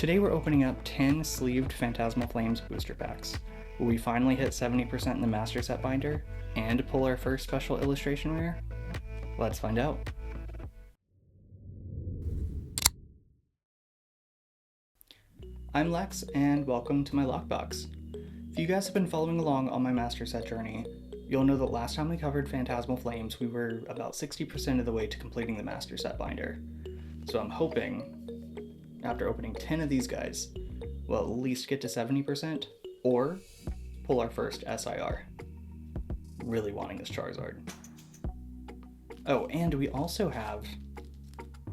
Today we're opening up 10 sleeved Phantasmal Flames booster packs. Will we finally hit 70% in the Master Set binder and pull our first special illustration rare? Let's find out. I'm Lex and welcome to my lockbox. If you guys have been following along on my Master Set journey, you'll know that last time we covered Phantasmal Flames we were about 60% of the way to completing the Master Set binder. So I'm hoping, after opening 10 of these guys, we'll at least get to 70% or pull our first SIR. Really wanting this Charizard. Oh, and we also have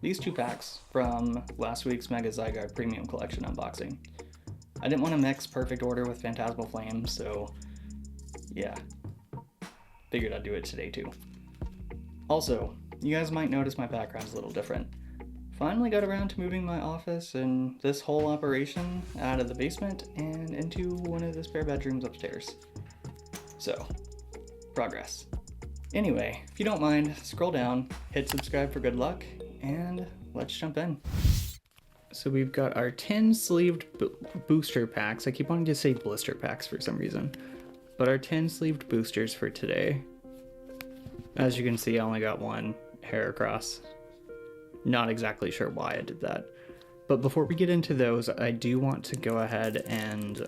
these two packs from last week's Mega Zygarde Premium Collection unboxing. I didn't want to mix Perfect Order with Phantasmal Flames, so yeah, figured I'd do it today too. Also, you guys might notice my background's a little different. Finally got around to moving my office and this whole operation out of the basement and into one of the spare bedrooms upstairs. So, progress. Anyway, if you don't mind, scroll down, hit subscribe for good luck, and let's jump in. So we've got our 10 sleeved booster packs. I keep wanting to say blister packs for some reason, but our 10 sleeved boosters for today. As you can see, I only got one hair across. Not exactly sure why I did that. But before we get into those, I do want to go ahead and...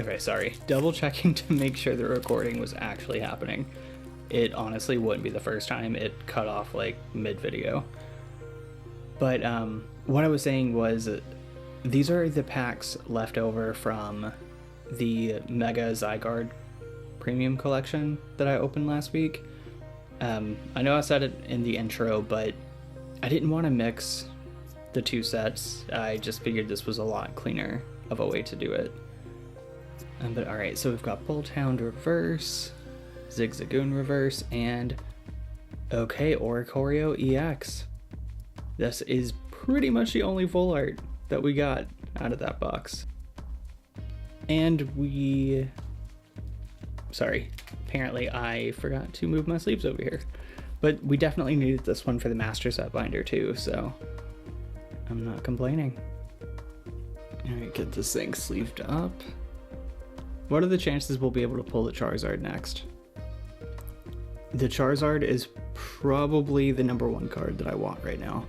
Okay, sorry. Double checking to make sure the recording was actually happening. It honestly wouldn't be the first time it cut off like mid-video. But what I was saying was these are the packs left over from the Mega Zygarde Premium Collection that I opened last week. I know I said it in the intro, but I didn't want to mix the two sets. I just figured this was a lot cleaner of a way to do it. But alright, so we've got Bolthound Reverse, Zigzagoon Reverse, and okay, Oricorio EX. This is pretty much the only full art that we got out of that box. And apparently I forgot to move my sleeves over here. But we definitely needed this one for the Master Set binder too, so I'm not complaining. Alright, get this thing sleeved up. What are the chances we'll be able to pull the Charizard next? The Charizard is probably the #1 card that I want right now.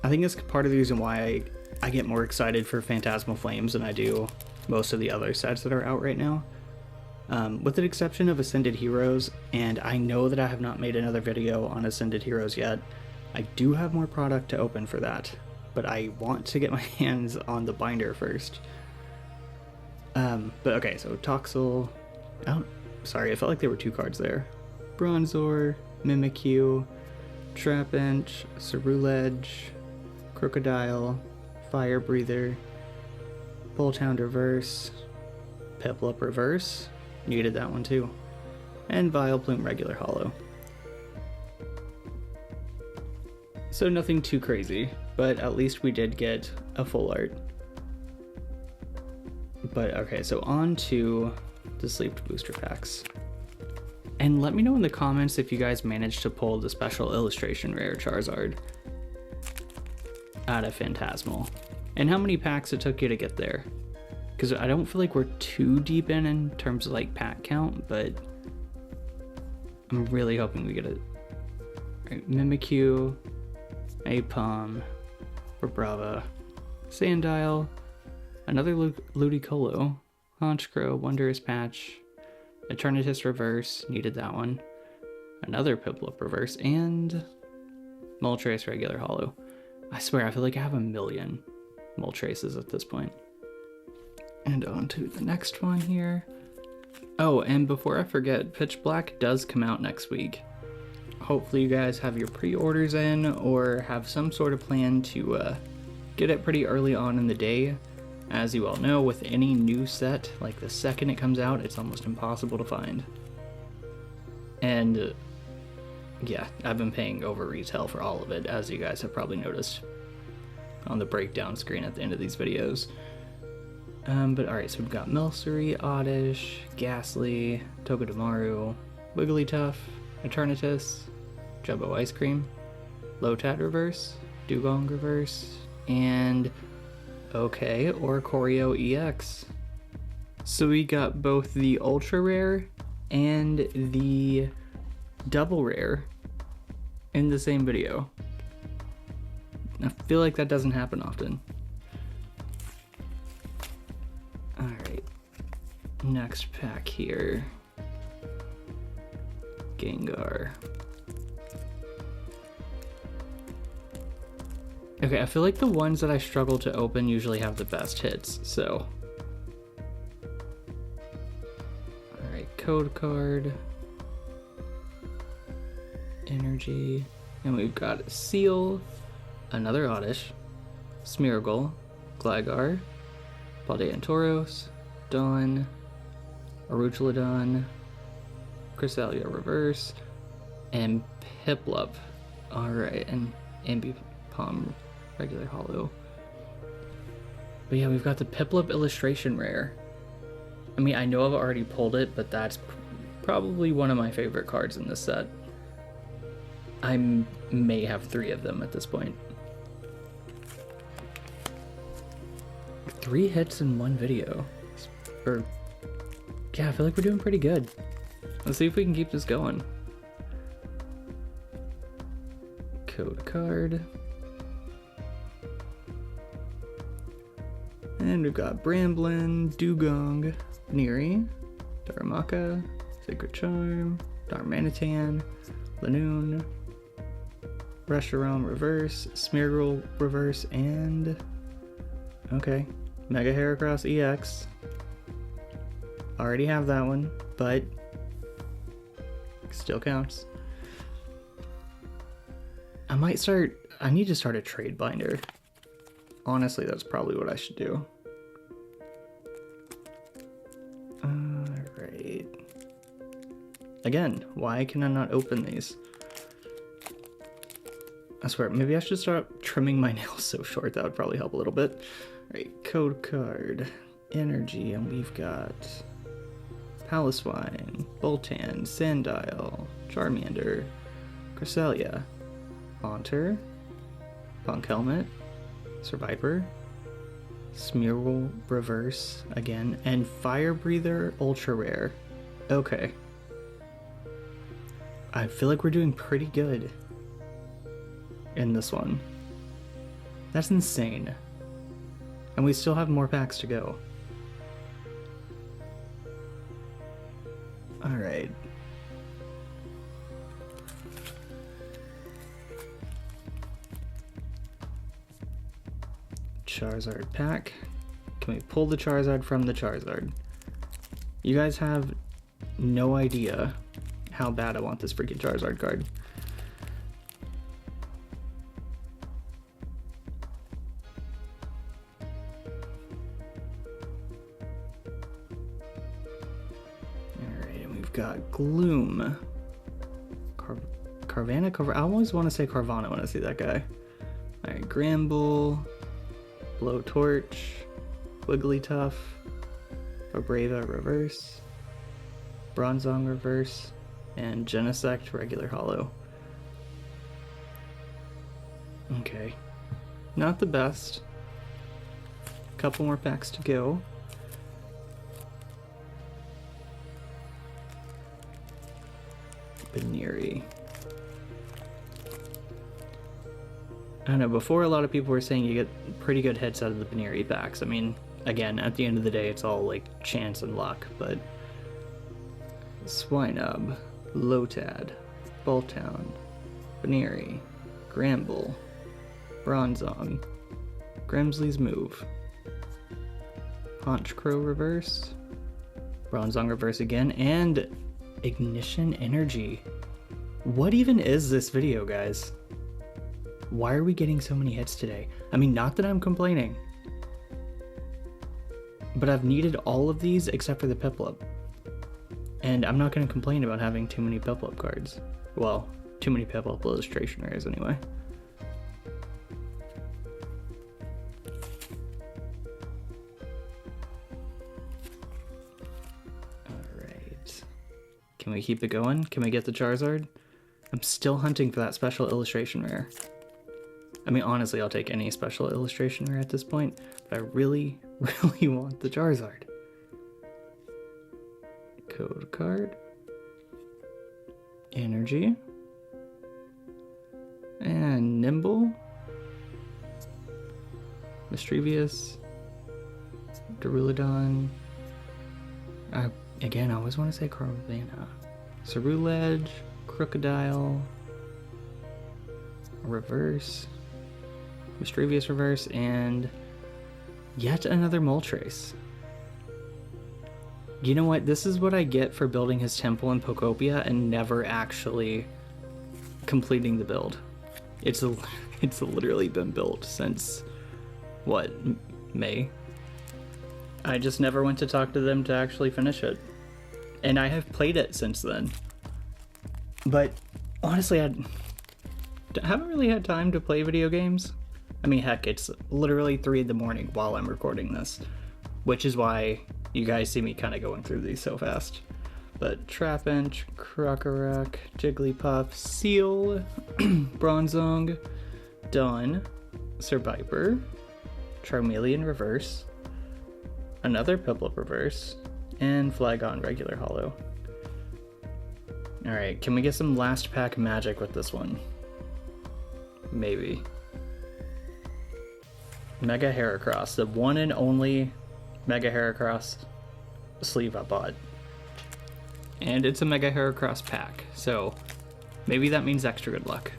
I think it's part of the reason why I get more excited for Phantasmal Flames than I do most of the other sets that are out right now. With the exception of Ascended Heroes, and I know that I have not made another video on Ascended Heroes yet. I do have more product to open for that, but I want to get my hands on the binder first. But okay, so Toxel, sorry, I felt like there were two cards there. Bronzor, Mimikyu, Trapinch, Ceruledge, Crocodile, Fire Breather, Bolthound Reverse, Piplup Reverse, needed that one too, and Vileplume Regular Holo. So nothing too crazy, but at least we did get a full art. But okay, so on to the sleeved booster packs. And let me know in the comments if you guys managed to pull the special illustration rare Charizard out of Phantasmal, and how many packs it took you to get there. Because I don't feel like we're too deep in terms of like pack count, but I'm really hoping we get it. Right, Mimikyu, Apom, Brava, Sandile, another Ludicolo, Honchkrow, Wondrous Patch, Eternatus Reverse, needed that one, another Piplup Reverse, and Moltres Regular Holo. I swear, I feel like I have a million Moltres at this point. And on to the next one here. Oh, and before I forget, Pitch Black does come out next week. Hopefully you guys have your pre-orders in or have some sort of plan to get it pretty early on in the day. As you all know, with any new set, like the second it comes out, it's almost impossible to find. And yeah, I've been paying over retail for all of it, as you guys have probably noticed on the breakdown screen at the end of these videos. But alright, so we've got Milcery, Oddish, Ghastly, Togedemaru, Wigglytuff, Eternatus, Jumbo Ice Cream, Lotad reverse, Dugong reverse, and okay, Oricorio EX. So we got both the ultra rare and the double rare in the same video. I feel like that doesn't happen often. Alright, next pack here. Gengar. Okay, I feel like the ones that I struggle to open usually have the best hits, so. Alright, code card. Energy. And we've got Seal, another Oddish, Smeargle, Gligar, Paldean Tauros, Dawn, Arutilodon, Cresselia reverse, and Piplup. Alright, and Ambipom regular holo. But yeah, we've got the Piplup illustration rare. I mean, I know I've already pulled it, but that's probably one of my favorite cards in this set. I may have 3 of them at this point. 3 hits in one video. Or, yeah, I feel like we're doing pretty good. Let's see if we can keep this going. Code card. And we've got Bramblin, Dugong, Neri, Darumaka, Sacred Charm, Darmanitan, Lanoon, Reshiram reverse, Smeargle reverse, and okay, Mega Heracross EX. Already have that one, but still counts. I need to start a trade binder. Honestly, that's probably what I should do. Alright. Again, why can I not open these? I swear, maybe I should start trimming my nails so short. That would probably help a little bit. Alright, code card, energy, and we've got Paloswine, Boltan, Sandile, Charmander, Cresselia, Haunter, Punk Helmet, Survivor, Smeargle reverse again, and Fire Breather ultra rare. Okay. I feel like we're doing pretty good in this one. That's insane. And we still have more packs to go. Alright. Charizard pack. Can we pull the Charizard from the Charizard? You guys have no idea how bad I want this freaking Charizard card. Alright, and we've got Gloom. Carvanha? I always want to say Carvana when I see that guy. Alright, Gramble, Blowtorch, Wigglytuff, Vibrava reverse, Bronzong reverse, and Genesect regular holo. Okay, not the best. Couple more packs to go. Baneri. I don't know, before a lot of people were saying you get pretty good hits out of the Baneri packs. I mean, again, at the end of the day, it's all like chance and luck, but Swinub, Lotad, Boltown, Baneri, Gramble, Bronzong, Grimsley's Move, Honchkrow reverse, Bronzong reverse again, and Ignition Energy. What even is this video, guys? Why are we getting so many hits today? I mean, not that I'm complaining, but I've needed all of these except for the Piplup. And I'm not going to complain about having too many Piplup cards. Well, too many Piplup illustration rares anyway. Alright. Can we keep it going? Can we get the Charizard? I'm still hunting for that special illustration rare. I mean, honestly, I'll take any special illustration rare at this point, but I really, really want the Charizard. Code card. Energy. And Nimble. Mischievous. Duraludon. Again, I always want to say Carvana. Ceruledge. Crocodile. Reverse. Mischievous reverse, and yet another Moltres. You know what? This is what I get for building his temple in Pokopia and never actually completing the build. It's literally been built since, what, May? I just never went to talk to them to actually finish it. And I have played it since then. But honestly, I haven't really had time to play video games. I mean, heck, it's literally 3 in the morning while I'm recording this, which is why you guys see me kind of going through these so fast. But Trapinch, Krokorok, Jigglypuff, Seal, Bronzong, Dawn, Survivor, Charmeleon Reverse, another Piplup Reverse, and Flygon Regular Holo. Alright, can we get some last pack magic with this one? Maybe. Mega Heracross, the one and only Mega Heracross sleeve I bought. And it's a Mega Heracross pack, so maybe that means extra good luck.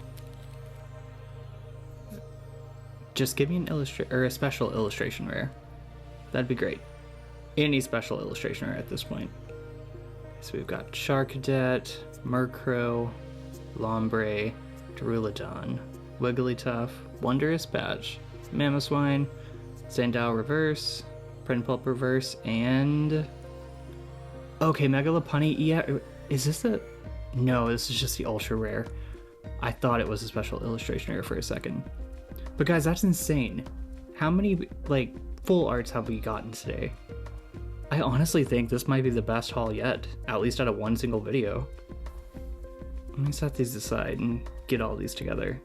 Just give me a special illustration rare. That'd be great. Any special illustration rare at this point. So we've got Charcadet, Murkrow, Lombre, Duraludon, Wigglytuff, Wondrous Badge, Mamoswine, Sandile Reverse, Prinplup Reverse, and... Okay, Megalopunny, yeah, is this the... No, this is just the ultra rare. I thought it was a special illustration rare for a second. But guys, that's insane. How many, like, full arts have we gotten today? I honestly think this might be the best haul yet, at least out of one single video. Let me set these aside and get all these together.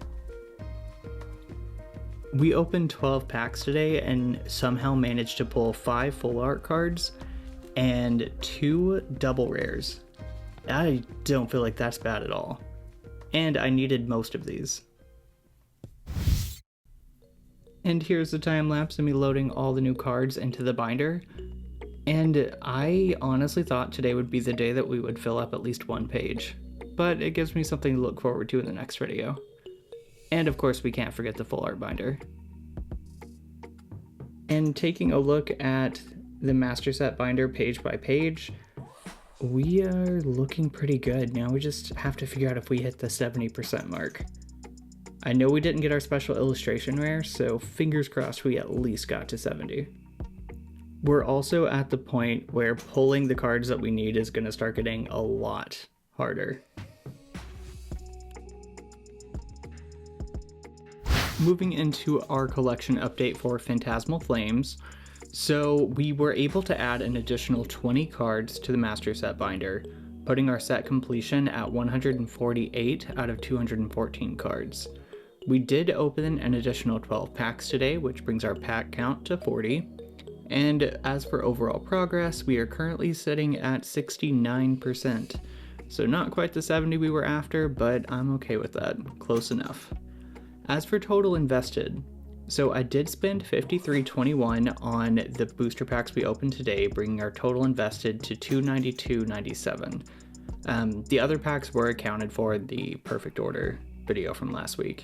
We opened 12 packs today and somehow managed to pull 5 full art cards and 2 double rares. I don't feel like that's bad at all. And I needed most of these. And here's the time lapse of me loading all the new cards into the binder. And I honestly thought today would be the day that we would fill up at least one page. But it gives me something to look forward to in the next video. And of course we can't forget the full art binder. And taking a look at the master set binder page by page, we are looking pretty good. Now we just have to figure out if we hit the 70% mark. I know we didn't get our special illustration rare, so fingers crossed we at least got to 70. We're also at the point where pulling the cards that we need is going to start getting a lot harder. Moving into our collection update for Phantasmal Flames. So we were able to add an additional 20 cards to the master set binder, putting our set completion at 148 out of 214 cards. We did open an additional 12 packs today, which brings our pack count to 40. And as for overall progress, we are currently sitting at 69%. So not quite the 70 we were after, but I'm okay with that. Close enough. As for total invested, so I did spend $53.21 on the booster packs we opened today, bringing our total invested to $292.97. The other packs were accounted for in the perfect order video from last week.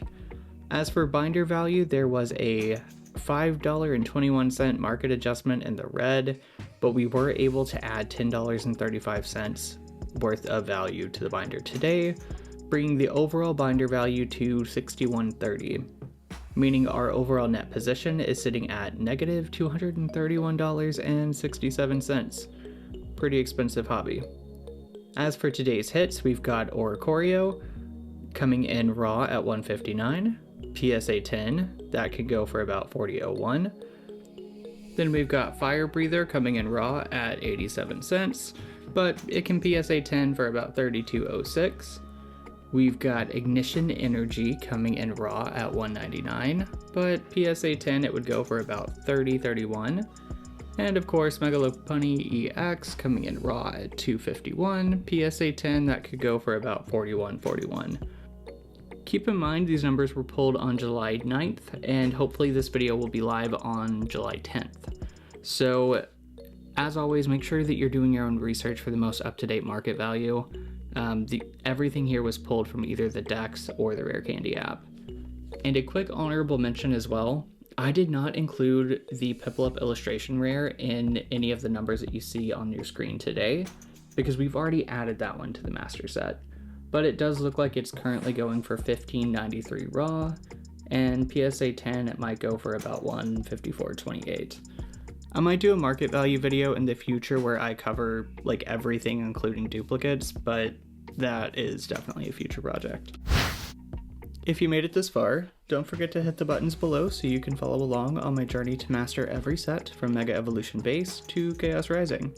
As for binder value, there was a $5.21 market adjustment in the red, but we were able to add $10.35 worth of value to the binder today, bringing the overall binder value to $61.30, meaning our overall net position is sitting at negative $231.67. Pretty expensive hobby. As for today's hits, we've got Oricorio coming in raw at 159, PSA 10, that could go for about 40.01. Then we've got Fire Breather coming in raw at 87 cents, but it can PSA 10 for about 32.06. We've got Ignition Energy coming in raw at $199, but PSA 10 it would go for about $30-31. And of course, Mega Lopunny EX coming in raw at $251. PSA 10 that could go for about $41-41. Keep in mind these numbers were pulled on July 9th, and hopefully this video will be live on July 10th. So as always, make sure that you're doing your own research for the most up-to-date market value. Everything here was pulled from either the Dex or the Rare Candy app. And a quick honorable mention as well, I did not include the Piplup illustration rare in any of the numbers that you see on your screen today, because we've already added that one to the master set. But it does look like it's currently going for $15.93 raw, and PSA 10 it might go for about $154.28. I might do a market value video in the future where I cover like everything including duplicates, but that is definitely a future project. If you made it this far, don't forget to hit the buttons below so you can follow along on my journey to master every set from Mega Evolution Base to Chaos Rising.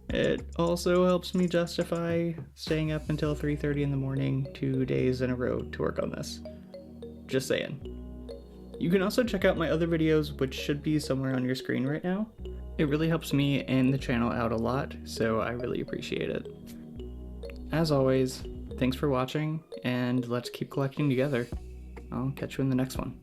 It also helps me justify staying up until 3:30 in the morning 2 days in a row to work on this. Just saying. You can also check out my other videos, which should be somewhere on your screen right now. It really helps me and the channel out a lot, so I really appreciate it. As always, thanks for watching, and let's keep collecting together. I'll catch you in the next one.